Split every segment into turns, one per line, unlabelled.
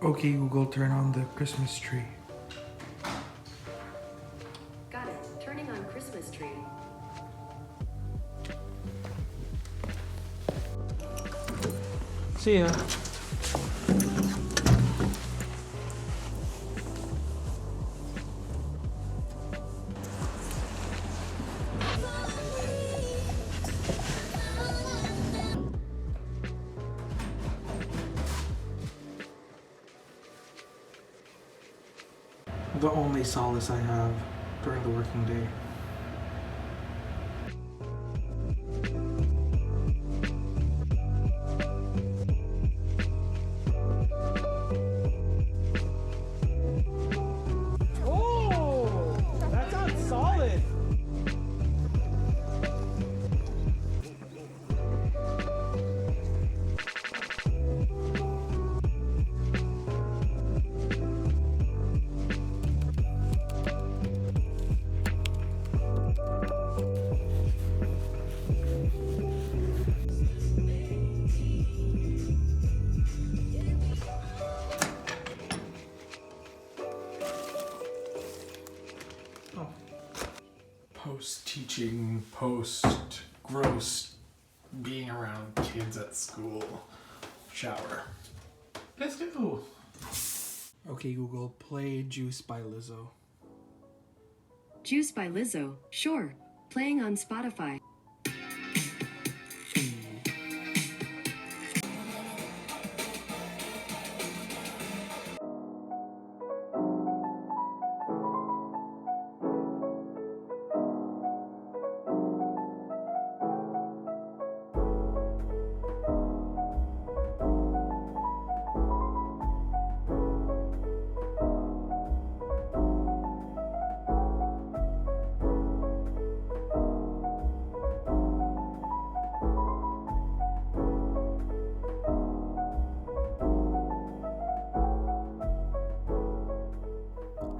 Okay, Google, turn on the Christmas tree.
Got it. Turning on Christmas tree.
See ya. The only solace I have during the working day.
Oh, that sounds solid.
Post-teaching, post-gross being around kids at school. Shower. Let's go. Okay, Google, play Juice by Lizzo.
Juice by Lizzo. Sure. Playing on Spotify.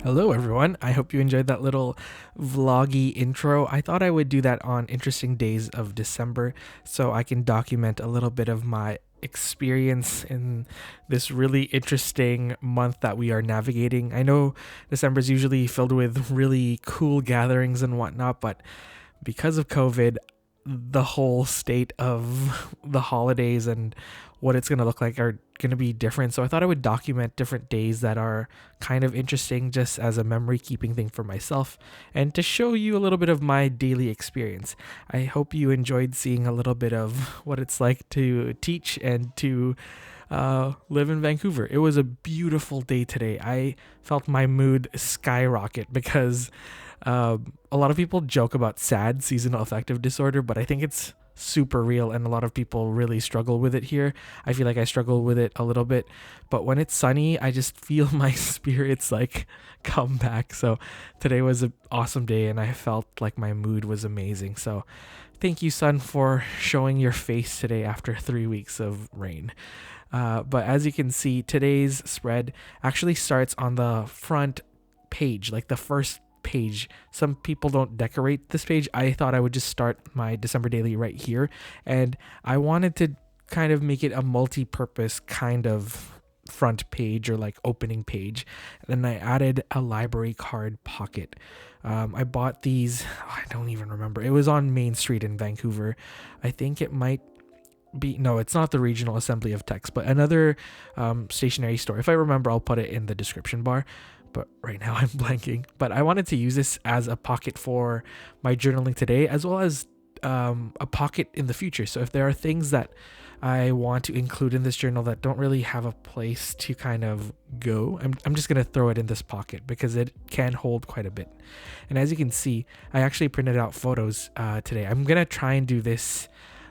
Hello everyone, I hope you enjoyed that little vloggy intro. I thought I would do that on interesting days of December so I can document a little bit of my experience in this really interesting month that we are navigating. I know December is usually filled with really cool gatherings and whatnot, but because of COVID, the whole state of the holidays and what it's going to look like are going to be different. So I thought I would document different days that are kind of interesting just as a memory keeping thing for myself and to show you a little bit of my daily experience. I hope you enjoyed seeing a little bit of what it's like to teach and to live in Vancouver. It was a beautiful day today. I felt my mood skyrocket because a lot of people joke about SAD, seasonal affective disorder, but I think it's super real and a lot of people really struggle with it here. I feel like I struggle with it a little bit, but when it's sunny, I just feel my spirits like come back. So today was an awesome day and I felt like my mood was amazing. So thank you, sun, for showing your face today after 3 weeks of rain. But as you can see, today's spread actually starts on the front page, like the first page. Some people don't decorate this page. I thought I would just start my December daily right here, and I wanted to kind of make it a multi-purpose kind of front page or like opening page. And I added a library card pocket. I bought these, I don't even remember. It was on Main Street in Vancouver. I think it might be, no, it's not the Regional Assembly of Text, but another stationery store. If I remember, I'll put it in the description bar. But right now I'm blanking. But I wanted to use this as a pocket for my journaling today, as well as a pocket in the future. So if there are things that I want to include in this journal that don't really have a place to kind of go, I'm just going to throw it in this pocket because it can hold quite a bit. And as you can see, I actually printed out photos today. I'm going to try and do this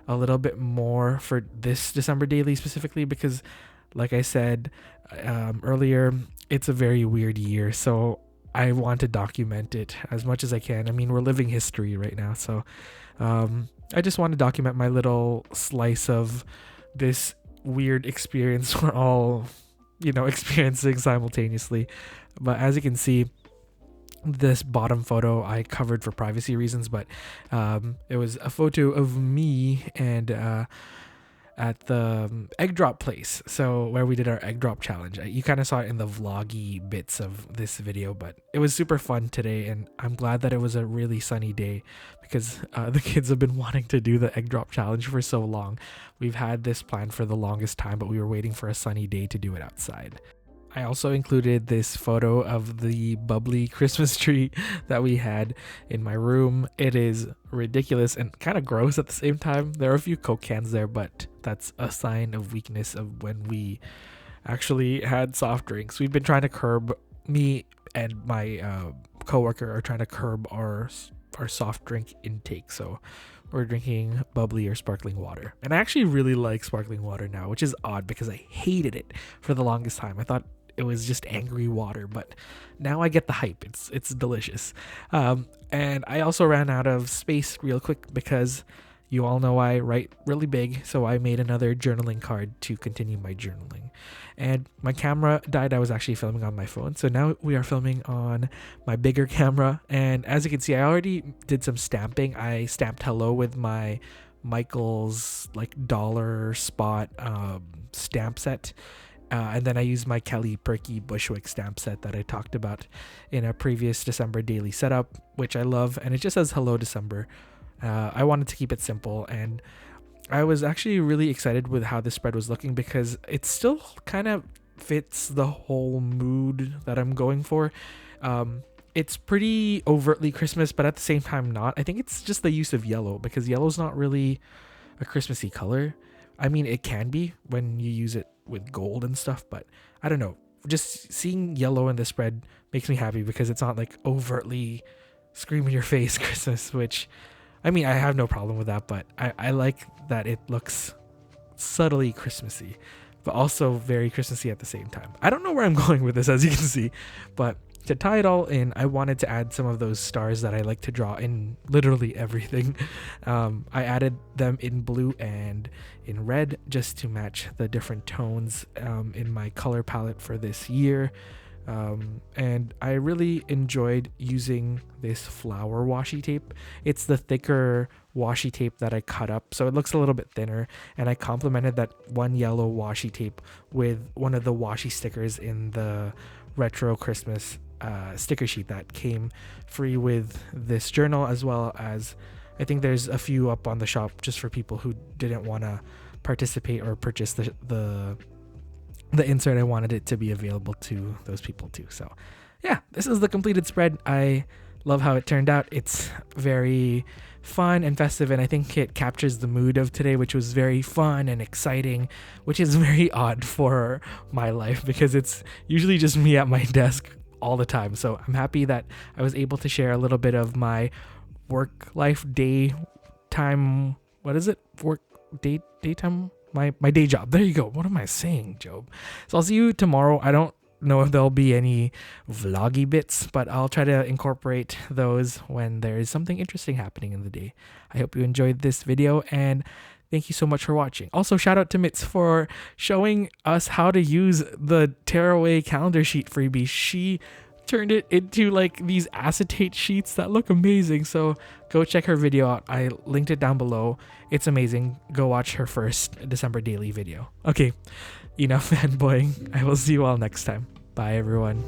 a little bit more for this December daily specifically because, like I said earlier, it's a very weird year, so I want to document it as much as I can. I mean, we're living history right now, so I just want to document my little slice of this weird experience we're all, experiencing simultaneously. But as you can see, this bottom photo I covered for privacy reasons, but it was a photo of me and at the egg drop place, so where we did our egg drop challenge. You kind of saw it in the vloggy bits of this video, but it was super fun today, and I'm glad that it was a really sunny day because the kids have been wanting to do the egg drop challenge for so long. We've had this planned for the longest time, but we were waiting for a sunny day to do it outside. I also included this photo of the bubbly Christmas tree that we had in my room. It is ridiculous and kind of gross at the same time. There are a few Coke cans there, but that's a sign of weakness of when we actually had soft drinks. We've been trying to curb, me and my coworker are trying to curb our soft drink intake. So we're drinking bubbly or sparkling water. And I actually really like sparkling water now, which is odd because I hated it for the longest time. I thought it was just angry water, but now I get the hype. It's delicious. And I also ran out of space real quick because you all know I write really big, so I made another journaling card to continue my journaling. And my camera died. I was actually filming on my phone, so now we are filming on my bigger camera. And as you can see, I already did some stamping. I stamped hello with my Michael's like dollar spot stamp set. And then I used my Kelly Purkey Bushwick stamp set that I talked about in a previous December daily setup, which I love. And it just says hello December. I wanted to keep it simple, and I was actually really excited with how this spread was looking because it still kind of fits the whole mood that I'm going for. It's pretty overtly Christmas, but at the same time not. I think it's just the use of yellow because yellow's not really a Christmassy color. I mean, it can be when you use it with gold and stuff, but I don't know. Just seeing yellow in the spread makes me happy because it's not like overtly scream in your face Christmas, which, I mean, I have no problem with that, but I like that it looks subtly Christmassy, but also very Christmassy at the same time. I don't know where I'm going with this, as you can see, but to tie it all in, I wanted to add some of those stars that I like to draw in literally everything. I added them in blue and in red just to match the different tones in my color palette for this year. And I really enjoyed using this flower washi tape. It's the thicker washi tape that I cut up, so it looks a little bit thinner, and I complemented that one yellow washi tape with one of the washi stickers in the retro Christmas sticker sheet that came free with this journal, as well as I think there's a few up on the shop just for people who didn't want to participate or purchase the insert. I wanted it to be available to those people too. So yeah, this is the completed spread. I love how it turned out. It's very fun and festive, and I think it captures the mood of today, which was very fun and exciting, which is very odd for my life because it's usually just me at my desk all the time. So I'm happy that I was able to share a little bit of my work life daytime. What is it? Daytime? My day job. There you go. What am I saying, Job? So I'll see you tomorrow. I don't know if there'll be any vloggy bits, but I'll try to incorporate those when there is something interesting happening in the day. I hope you enjoyed this video, and thank you so much for watching. Also, shout out to Mitz for showing us how to use the tearaway calendar sheet freebie. She turned it into like these acetate sheets that look amazing. So go check her video out. I linked it down below. It's amazing. Go watch her first December daily video. Okay, enough fanboying. I will see you all next time. Bye, everyone.